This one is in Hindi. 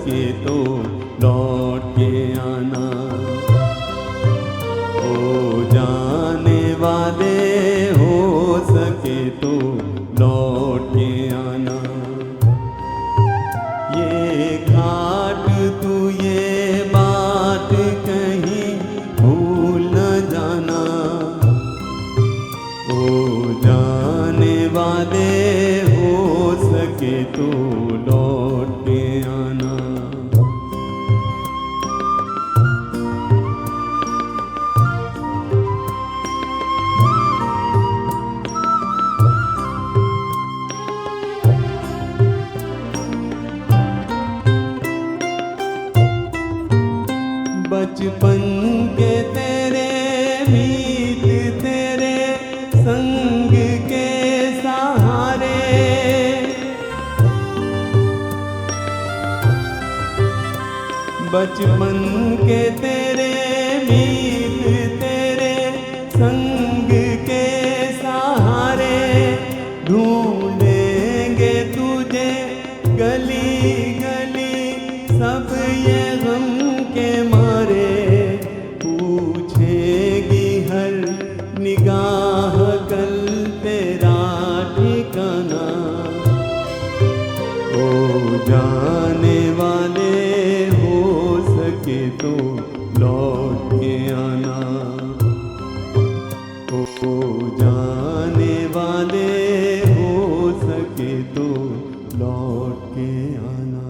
सके तो लौट के आना। ओ जाने वाले हो सके तो लौट के आना। ये घाट तू ये बात कहीं भूल न जाना। ओ जाने वाले हो सके तो लौट के आना। बचपन के तेरे मीत तेरे संग के सहारे, बचपन के तेरे मीत तेरे संग के सहारे, ढूंढेंगे तुझे गली गली सब ये गम के मारे। पूछेगी हर निगाह कल तेरा ठिकाना। ओ जाने वाले हो सके तो लौट के आना। ओ जाने वाले हो सके तो लौट के आना।